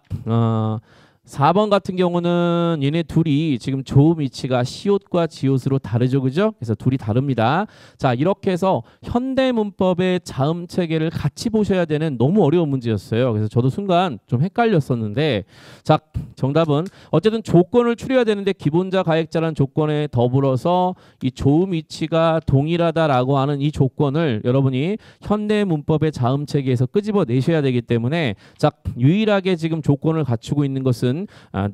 A: 4번 같은 경우는 얘네 둘이 지금 조음 위치가 시옷과 지읒으로 다르죠. 그죠? 그래서 둘이 다릅니다. 자, 이렇게 해서 현대문법의 자음 체계를 같이 보셔야 되는 너무 어려운 문제였어요. 그래서 저도 순간 좀 헷갈렸었는데 자, 정답은 어쨌든 조건을 추려야 되는데 기본자 가액자라는 조건에 더불어서 이 조음 위치가 동일하다라고 하는 이 조건을 여러분이 현대문법의 자음 체계에서 끄집어 내셔야 되기 때문에 자, 유일하게 지금 조건을 갖추고 있는 것은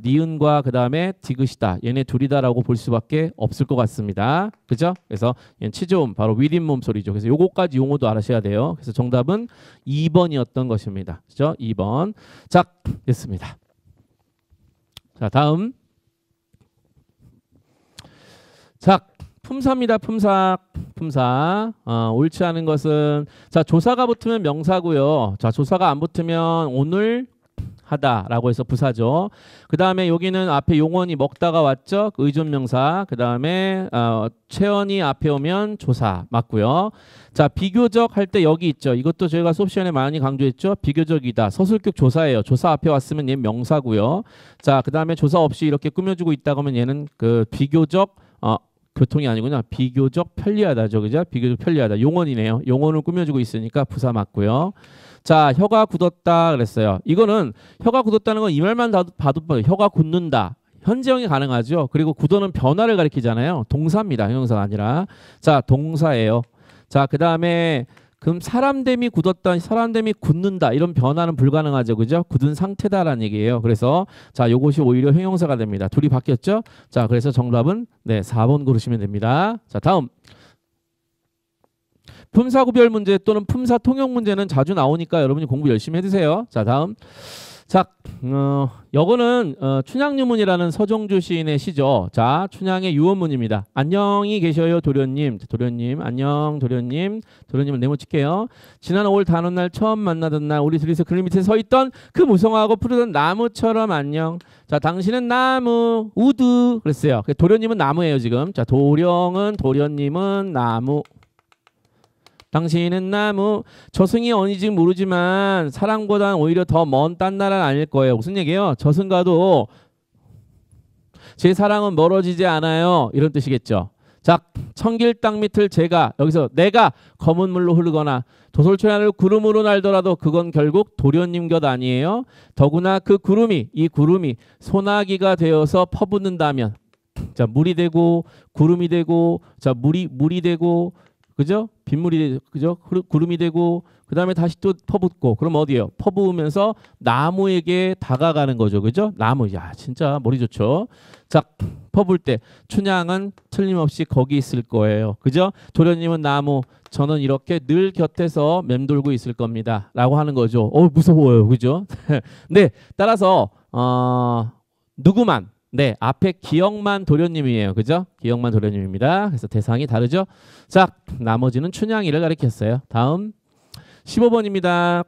A: 니은과 그 다음에 디귿이다. 얘네 둘이다라고 볼 수밖에 없을 것 같습니다. 그죠? 그래서 얘는 치조음 바로 윗잇몸 소리죠. 그래서 요거까지 용어도 알아셔야 돼요. 그래서 정답은 2번이었던 것입니다. 그죠? 2번. 자, 됐습니다. 자, 다음. 자, 품사입니다. 품사. 옳지 않은 것은 자, 조사가 붙으면 명사고요. 자, 조사가 안 붙으면 오늘 하다라고 해서 부사죠. 그 다음에 여기는 앞에 용언이 먹다가 왔죠. 그 의존명사. 그 다음에 채언이 앞에 오면 조사 맞고요. 자, 비교적 할 때 여기 있죠. 이것도 저희가 수업 시간에 많이 강조했죠. 비교적이다. 서술격 조사예요. 조사 앞에 왔으면 얘는 명사고요. 자, 그 다음에 조사 없이 이렇게 꾸며주고 있다고 하면 얘는 그 비교적 교통이 아니구나. 비교적 편리하다죠. 그죠? 비교적 편리하다. 용언이네요. 용언을 꾸며주고 있으니까 부사 맞고요. 자, 혀가 굳었다 그랬어요. 이거는 혀가 굳었다는 건 이 말만 봐도 혀가 굳는다. 현재형이 가능하죠. 그리고 굳어는 변화를 가리키잖아요. 동사입니다. 형용사가 아니라. 자, 동사예요. 자, 그 다음에 그럼 사람됨이 굳었다, 사람됨이 굳는다 이런 변화는 불가능하죠. 그죠? 굳은 상태다라는 얘기예요. 그래서 자, 요것이 오히려 형용사가 됩니다. 둘이 바뀌었죠? 자, 그래서 정답은 네, 4번 고르시면 됩니다. 자, 다음. 품사구별 문제 또는 품사 통용 문제는 자주 나오니까 여러분이 공부 열심히 해주세요. 자, 다음. 자, 요거는 춘향유문이라는 서정주 시인의 시죠. 자, 춘향의 유언문입니다. 안녕히 계셔요 도련님. 도련님 안녕 도련님. 도련님을 네모칠게요. 지난 5월 단오날 처음 만나던 날 우리 둘이서 그늘 밑에 서 있던 그 무성하고 푸르던 나무처럼 안녕. 자, 당신은 나무 우드 그랬어요. 도련님은 나무예요 지금. 자, 도련님은 나무. 당신은 나무. 저승이 어디인지 모르지만 사랑보다는 오히려 더 먼 딴 나라는 아닐 거예요. 무슨 얘기예요? 저승가도 제 사랑은 멀어지지 않아요. 이런 뜻이겠죠. 자, 청길 땅 밑을 제가 여기서 내가 검은 물로 흐르거나 도솔초야를 구름으로 날더라도 그건 결국 도련님 곁 아니에요. 더구나 그 구름이 이 구름이 소나기가 되어서 퍼붓는다면 자, 물이 되고 구름이 되고 자, 물이 되고 그죠? 빗물이 되죠. 그죠? 구름이 되고 그다음에 다시 또 퍼붓고 그럼 어디예요? 퍼부으면서 나무에게 다가가는 거죠. 그죠? 나무. 야, 진짜 머리 좋죠. 자, 퍼부을 때 춘향은 틀림없이 거기 있을 거예요. 그죠? 도련님은 나무, 저는 이렇게 늘 곁에서 맴돌고 있을 겁니다. 라고 하는 거죠. 무서워요. 그죠? 네, 따라서 누구만 네, 앞에 기억만 도련님이에요. 그죠? 기억만 도련님입니다. 그래서 대상이 다르죠? 자, 나머지는 춘향이를 가리켰어요. 다음 15번입니다.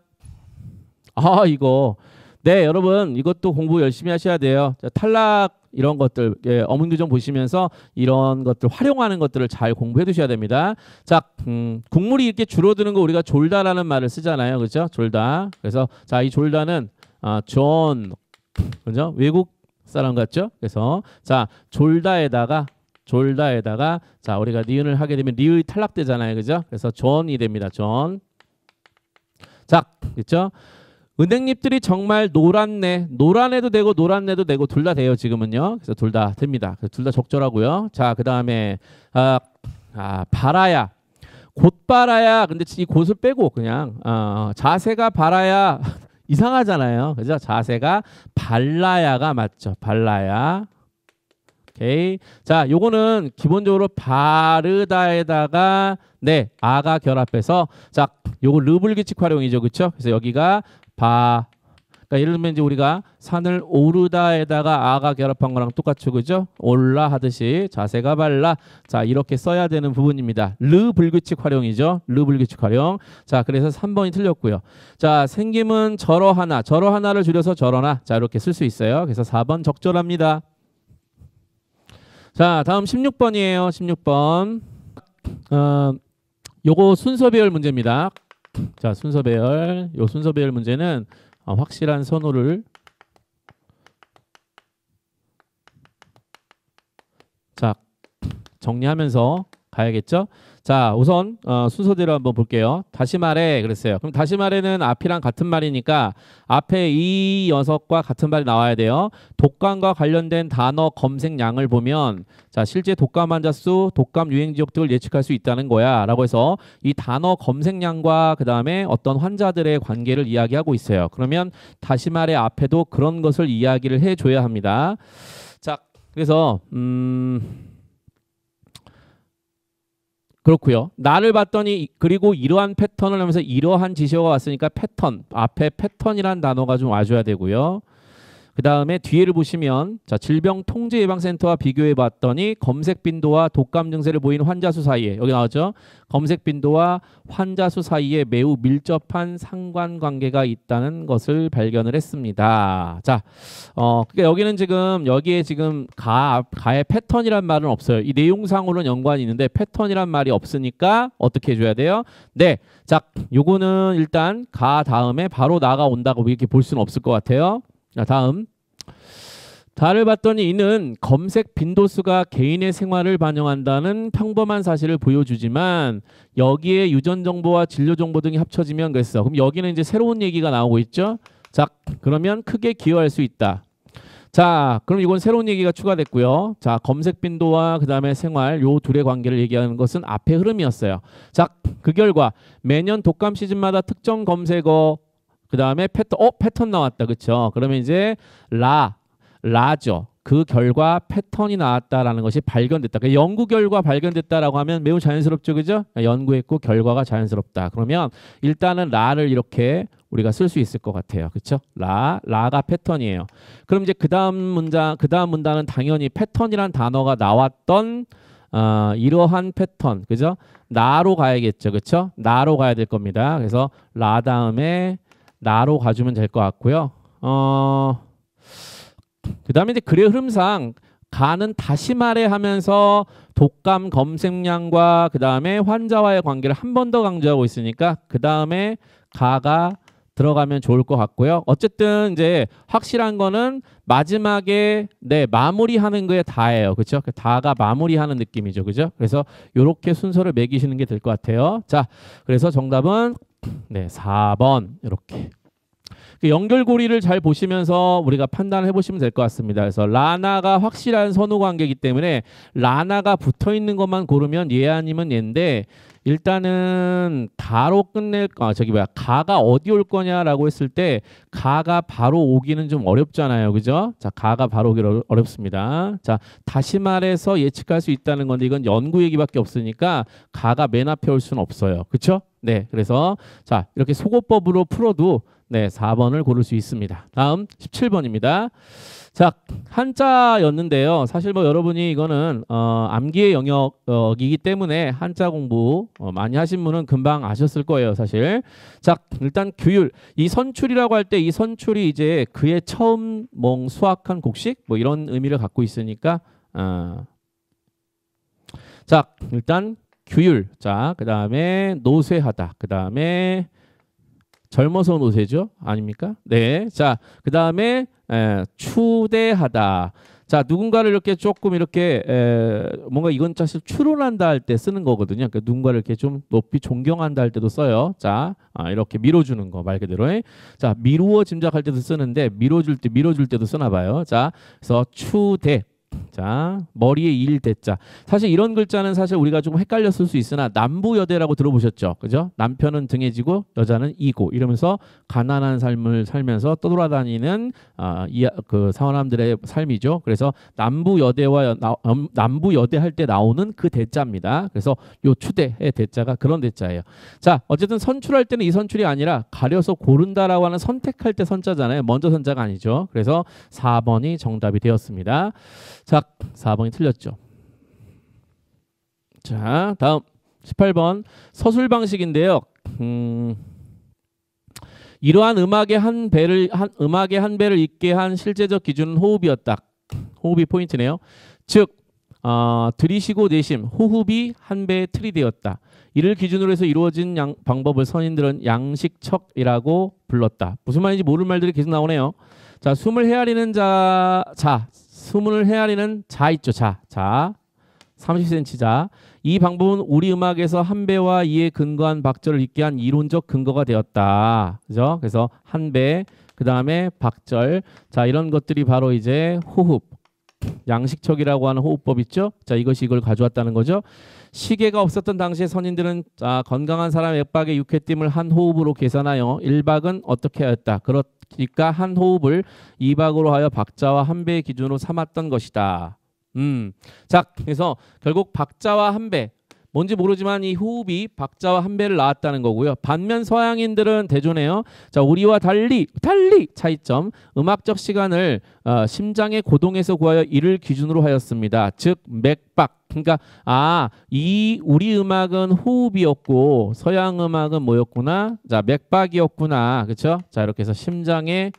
A: 이거. 네, 여러분 이것도 공부 열심히 하셔야 돼요. 자, 탈락 이런 것들 어문교정 보시면서 이런 것들 활용하는 것들을 잘 공부해 두셔야 됩니다. 자, 국물이 이렇게 줄어드는 거 우리가 졸다라는 말을 쓰잖아요. 그죠? 졸다. 그래서 자, 이 졸다는 존 그죠? 외국 사람 같죠? 그래서 자, 졸다에다가 자, 우리가 니은을 하게 되면 리을이 탈락되잖아요. 그죠? 그래서 존이 됩니다. 존. 자, 그렇죠? 은행잎들이 정말 노랗네. 노란애도 되고 노란애도 되고 둘 다 돼요. 지금은요. 그래서 둘 다 됩니다. 둘 다 적절하고요. 자, 그다음에 바라야. 곧 바라야. 근데 이 곧을 빼고 그냥 자세가 바라야 이상하잖아요. 그죠? 자세가 발라야가 맞죠. 발라야. 오케이. 자, 요거는 기본적으로 바르다에다가 네, 아가 결합해서 자, 요거 르불규칙 활용이죠. 그렇죠? 그래서 여기가 그러니까 예를 들면 이제 우리가 산을 오르다에다가 아가 결합한 거랑 똑같죠. 그죠? 올라 하듯이 자세가 발라. 자, 이렇게 써야 되는 부분입니다. 르불규칙 활용이죠. 르불규칙 활용. 자, 그래서 3번이 틀렸고요. 자, 생김은 저러하나. 저러하나를 줄여서 저러나. 자, 이렇게 쓸 수 있어요. 그래서 4번 적절합니다. 자, 다음 16번이에요. 16번. 요거 순서배열 문제입니다. 자, 순서배열. 요 순서배열 문제는 확실한 선호를 자, 정리하면서 가야겠죠? 자, 우선 순서대로 한번 볼게요. 다시 말해 그랬어요. 그럼 다시 말해는 앞이랑 같은 말이니까 앞에 이 녀석과 같은 말이 나와야 돼요. 독감과 관련된 단어 검색량을 보면 자, 실제 독감 환자 수, 독감 유행 지역 등을 예측할 수 있다는 거야 라고 해서 이 단어 검색량과 그 다음에 어떤 환자들의 관계를 이야기하고 있어요. 그러면 다시 말해 앞에도 그런 것을 이야기를 해줘야 합니다. 자, 그래서 그렇고요. 나를 봤더니 그리고 이러한 패턴을 하면서 이러한 지시어가 왔으니까 패턴 앞에 패턴이란 단어가 좀 와줘야 되고요. 그 다음에 뒤에를 보시면 자 질병통제예방센터와 비교해 봤더니 검색 빈도와 독감 증세를 보이는 환자 수 사이에 여기 나왔죠. 검색 빈도와 환자 수 사이에 매우 밀접한 상관관계가 있다는 것을 발견을 했습니다. 자, 그러니까 여기는 지금 여기에 지금 가의 패턴이란 말은 없어요. 이 내용상으로는 연관이 있는데 패턴이란 말이 없으니까 어떻게 해줘야 돼요? 네, 자, 요거는 일단 가 다음에 바로 나가온다고 이렇게 볼 수는 없을 것 같아요. 자, 다음. 다를 봤더니 이는 검색 빈도수가 개인의 생활을 반영한다는 평범한 사실을 보여주지만 여기에 유전 정보와 진료 정보 등이 합쳐지면 그랬어. 그럼 여기는 이제 새로운 얘기가 나오고 있죠. 자, 그러면 크게 기여할 수 있다. 자, 그럼 이건 새로운 얘기가 추가됐고요. 자, 검색 빈도와 그 다음에 생활 요 둘의 관계를 얘기하는 것은 앞의 흐름이었어요. 자, 그 결과 매년 독감 시즌마다 특정 검색어 그 다음에 패턴 나왔다. 그쵸? 그러면 이제 라죠. 그 결과 패턴이 나왔다라는 것이 발견됐다. 그러니까 연구 결과 발견됐다라고 하면 매우 자연스럽죠. 그죠? 연구했고 결과가 자연스럽다. 그러면 일단은 라를 이렇게 우리가 쓸 수 있을 것 같아요. 그렇죠? 라가 패턴이에요. 그럼 이제 그다음 문단은 당연히 패턴이란 단어가 나왔던 이러한 패턴. 그죠? 나로 가야겠죠. 그렇죠? 나로 가야 될 겁니다. 그래서 라 다음에 나로 가주면 될 것 같고요. 그 다음에 이제 글의 흐름상 가는 다시 말해 하면서 독감 검색량과 그 다음에 환자와의 관계를 한 번 더 강조하고 있으니까 그 다음에 가가 들어가면 좋을 것 같고요. 어쨌든 이제 확실한 거는 마지막에 마무리하는 거에 다예요. 그렇죠? 다가 마무리하는 느낌이죠. 그죠? 그래서 이렇게 순서를 매기시는 게 될 것 같아요. 자, 그래서 정답은 4번 이렇게. 연결고리를 잘 보시면서 우리가 판단을 해보시면 될 것 같습니다. 그래서 라나가 확실한 선후관계이기 때문에 라나가 붙어있는 것만 고르면 얘 아니면 얘인데 일단은 다로 끝낼 가가 어디 올 거냐라고 했을 때 가가 바로 오기는 좀 어렵잖아요. 그죠? 자, 가가 바로 오기 어렵습니다. 자, 다시 말해서 예측할 수 있다는 건데 이건 연구 얘기밖에 없으니까 가가 맨 앞에 올 수는 없어요. 그렇죠? 네, 그래서 자, 이렇게 소거법으로 풀어도 4번을 고를 수 있습니다. 다음 17번입니다. 자, 한자였는데요. 사실 뭐 여러분이 이거는 암기의 영역이기 때문에 한자 공부 많이 하신 분은 금방 아셨을 거예요, 사실. 자, 일단 규율. 이 선출이라고 할 때 이 선출이 이제 그의 처음 수학한 곡식 뭐 이런 의미를 갖고 있으니까 자, 일단 규율. 자, 그다음에 노쇠하다. 그다음에 젊어서 노쇠죠? 아닙니까? 네. 자, 그 다음에 추대하다. 자, 누군가를 이렇게 조금 이렇게 뭔가 이건 사실 추론한다 할 때 쓰는 거거든요. 그러니까 누군가를 이렇게 좀 높이 존경한다 할 때도 써요. 자, 이렇게 밀어주는 거 말 그대로. 자, 미루어 짐작할 때도 쓰는데 밀어줄 때도 쓰나 봐요. 자, 그래서 추대. 자, 머리에 일 대자. 사실 이런 글자는 사실 우리가 좀 헷갈렸을 수 있으나 남부여대라고 들어보셨죠? 그죠? 남편은 등에 지고 여자는 이고 이러면서 가난한 삶을 살면서 떠돌아다니는 그 사람들의 삶이죠. 그래서 남부여대와 남부여대 할 때 나오는 그 대자입니다. 그래서 요 추대의 대자가 그런 대자예요. 자, 어쨌든 선출할 때는 이 선출이 아니라 가려서 고른다라고 하는 선택할 때 선자잖아요. 먼저 선자가 아니죠. 그래서 4번이 정답이 되었습니다. 자, 4번이 틀렸죠. 자, 다음 18번 서술 방식인데요. 이러한 음악의 한 배를 있게 한 실제적 기준은 호흡이었다. 호흡이 포인트네요. 즉 들이쉬고 내심 호흡이 한 배의 틀이 되었다. 이를 기준으로 해서 이루어진 방법을 선인들은 양식척이라고 불렀다. 무슨 말인지 모를 말들이 계속 나오네요. 자, 숨을 헤아리는 숨을 헤아리는 자 있죠. 자 30cm 자. 이 방법은 우리 음악에서 한 배와 이에 근거한 박절을 있게 한 이론적 근거가 되었다. 그죠? 그래서 한 배, 그 다음에 박절. 자, 이런 것들이 바로 이제 호흡. 양식척이라고 하는 호흡법 있죠? 자, 이것이 이걸 가져왔다는 거죠. 시계가 없었던 당시에 선인들은 건강한 사람의 맥박의 6회팀을 한 호흡으로 계산하여 1박은 어떻게 하였다. 그러니까 한 호흡을 2박으로 하여 박자와 한 배의 기준으로 삼았던 것이다. 자, 그래서 결국 박자와 한 배, 뭔지 모르지만 이 호흡이 박자와 한 배를 낳았다는 거고요. 반면 서양인들은 대조네요. 자, 우리와 달리 차이점. 음악적 시간을 심장의 고동에서 구하여 이를 기준으로 하였습니다. 즉 맥박. 그러니까 이 우리 음악은 호흡이었고 서양 음악은 뭐였구나? 자, 맥박이었구나. 그렇죠? 자, 이렇게 해서 심장의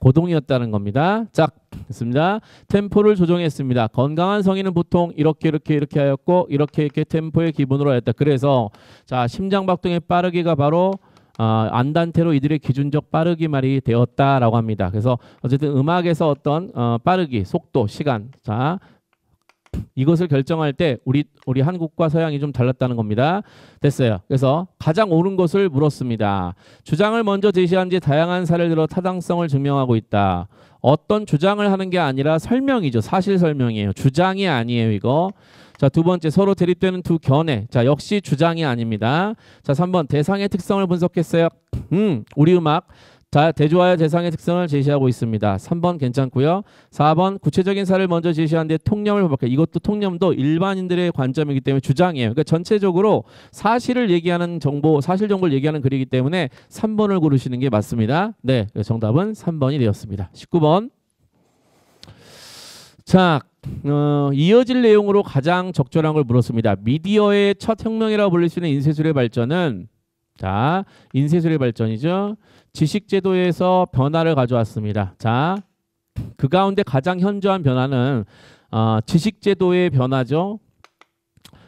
A: 고동이었다는 겁니다. 자, 됐습니다. 템포를 조정했습니다. 건강한 성인은 보통 이렇게 하였고 이렇게 템포의 기본으로 하였다. 그래서 자, 심장박동의 빠르기가 바로 안단테로 이들의 기준적 빠르기 말이 되었다라고 합니다. 그래서 어쨌든 음악에서 어떤 빠르기, 속도, 시간, 자, 이것을 결정할 때 우리 한국과 서양이 좀 달랐다는 겁니다. 됐어요. 그래서 가장 옳은 것을 물었습니다. 주장을 먼저 제시한 뒤 다양한 사례를 들어 타당성을 증명하고 있다. 어떤 주장을 하는 게 아니라 설명이죠. 사실 설명이에요. 주장이 아니에요, 이거. 자, 두 번째, 서로 대립되는 두 견해. 자, 역시 주장이 아닙니다. 자, 3번, 대상의 특성을 분석했어요. 우리 음악. 자, 대조하여 대상의 특성을 제시하고 있습니다. 3번 괜찮고요. 4번 구체적인 사례를 먼저 제시한 뒤에 통념을 반복해. 이것도 통념도 일반인들의 관점이기 때문에 주장이에요. 그러니까 전체적으로 사실을 얘기하는 정보, 사실 정보를 얘기하는 글이기 때문에 3번을 고르시는 게 맞습니다. 네, 정답은 3번이 되었습니다. 19번. 자, 이어질 내용으로 가장 적절한 걸 물었습니다. 미디어의 첫 혁명이라고 불릴 수 있는 인쇄술의 발전은 자, 인쇄술의 발전이죠. 지식제도에서 변화를 가져왔습니다. 자, 그 가운데 가장 현저한 변화는 지식제도의 변화죠.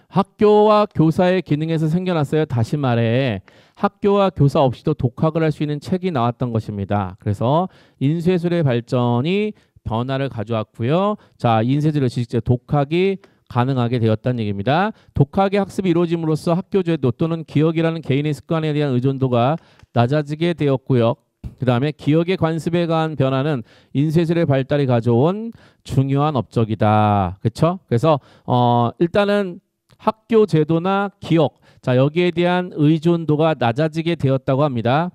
A: 학교와 교사의 기능에서 생겨났어요. 다시 말해 학교와 교사 없이도 독학을 할 수 있는 책이 나왔던 것입니다. 그래서 인쇄술의 발전이 변화를 가져왔고요. 자, 인쇄술의 지식제도 독학이 가능하게 되었다는 얘기입니다. 독학의 학습이 이루어짐으로써 학교제도 또는 기억이라는 개인의 습관에 대한 의존도가 낮아지게 되었고요. 그 다음에 기억의 관습에 관한 변화는 인쇄술의 발달이 가져온 중요한 업적이다. 그렇죠? 그래서 일단은 학교 제도나 기억, 자, 여기에 대한 의존도가 낮아지게 되었다고 합니다.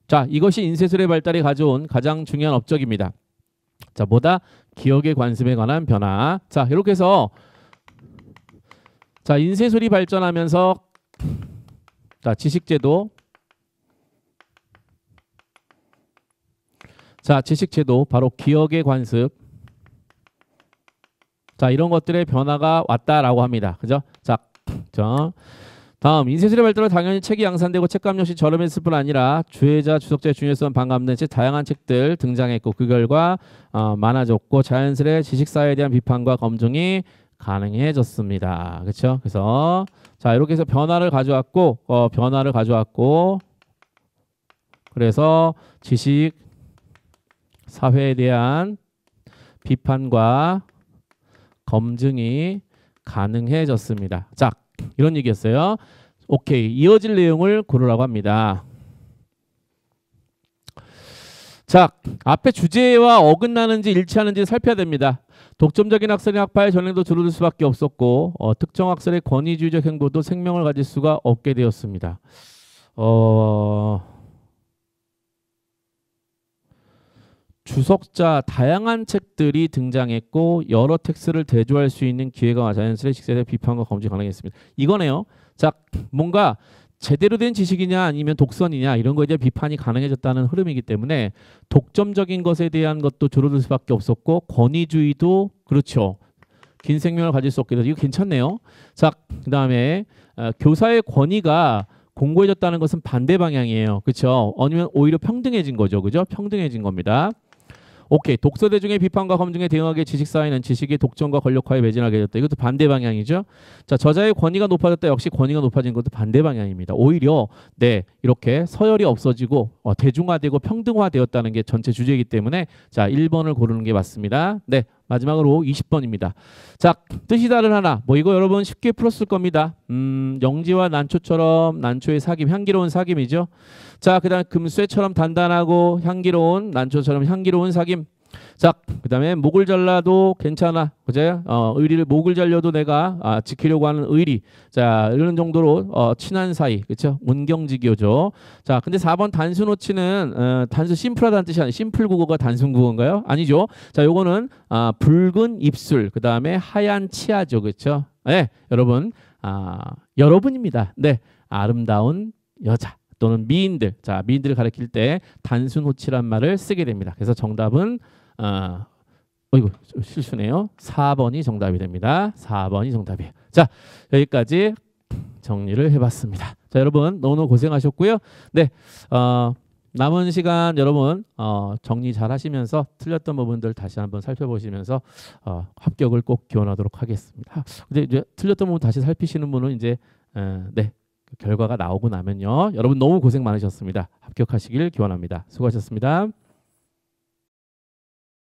A: 자, 이것이 인쇄술의 발달이 가져온 가장 중요한 업적입니다. 자, 뭐다? 기억의 관습에 관한 변화. 자, 이렇게 해서 자, 인쇄술이 발전하면서 자, 지식제도. 자, 지식제도 바로 기억의 관습. 자, 이런 것들의 변화가 왔다라고 합니다. 그죠? 자, 다음 인쇄술의 발달로 당연히 책이 양산되고 책감 역시 저렴했을 뿐 아니라 주혜자, 주석자의 중요성 반감된 채 다양한 책들 등장했고 그 결과 많아졌고 자연스레 지식사회에 대한 비판과 검증이 가능해졌습니다. 그렇죠? 그래서 자, 이렇게 해서 변화를 가져왔고 그래서 지식 사회에 대한 비판과 검증이 가능해졌습니다. 자, 이런 얘기였어요. 오케이, 이어질 내용을 고르라고 합니다. 자, 앞에 주제와 어긋나는지 일치하는지 살펴야 됩니다. 독점적인 학설의 학파의 전횡도 줄어들 수밖에 없었고 특정 학설의 권위주의적 행보도 생명을 가질 수가 없게 되었습니다. 주석자 다양한 책들이 등장했고 여러 텍스트를 대조할 수 있는 기회가 자연스레 식세대 비판과 검증 가능했습니다. 이거네요. 자, 뭔가 제대로 된 지식이냐 아니면 독선이냐 이런 거에 대한 비판이 가능해졌다는 흐름이기 때문에 독점적인 것에 대한 것도 줄어들 수밖에 없었고 권위주의도 그렇죠. 긴 생명을 가질 수 없게 돼서 이거 괜찮네요. 자, 그 다음에 교사의 권위가 공고해졌다는 것은 반대 방향이에요. 그렇죠? 아니면 오히려 평등해진 거죠. 그죠? 평등해진 겁니다. 오케이. 독서대중의 비판과 검증에 대응하기에 지식사회는 지식의 독점과 권력화에 매진하게 됐다. 이것도 반대 방향이죠. 자, 저자의 권위가 높아졌다. 역시 권위가 높아진 것도 반대 방향입니다. 오히려 네, 이렇게 서열이 없어지고 대중화되고 평등화되었다는 게 전체 주제이기 때문에 자, 1번을 고르는 게 맞습니다. 네, 마지막으로 20번입니다. 자, 뜻이 다른 하나. 뭐 이거 여러분 쉽게 풀었을 겁니다. 영지와 난초처럼 난초의 사김, 향기로운 사김이죠. 자, 그 다음에 금쇠처럼 단단하고 향기로운 난초처럼 향기로운 사김. 자, 그 다음에 목을 잘라도 괜찮아. 그제? 의리를 목을 잘려도 내가 지키려고 하는 의리. 자, 이런 정도로 친한 사이. 그렇죠? 문경지교죠. 자, 근데 4번 단순호치는 단순 심플하다는 뜻이 아니에요. 심플 국어가 단순 국어인가요? 아니죠. 자, 요거는 붉은 입술. 그 다음에 하얀 치아죠. 그렇죠? 네, 여러분 여러분입니다. 네, 아름다운 여자 또는 미인들. 자, 미인들을 가리킬 때 단순 호치란 말을 쓰게 됩니다. 그래서 정답은 이거 실수네요. 4번이 정답이 됩니다. 4번이 정답이에요. 자, 여기까지 정리를 해봤습니다. 자, 여러분 너무 고생하셨고요. 네, 남은 시간 여러분 정리 잘 하시면서 틀렸던 부분들 다시 한번 살펴보시면서 합격을 꼭 기원하도록 하겠습니다. 근데 이제 틀렸던 부분 다시 살피시는 분은 이제 네, 결과가 나오고 나면요. 여러분 너무 고생 많으셨습니다. 합격하시길 기원합니다. 수고하셨습니다.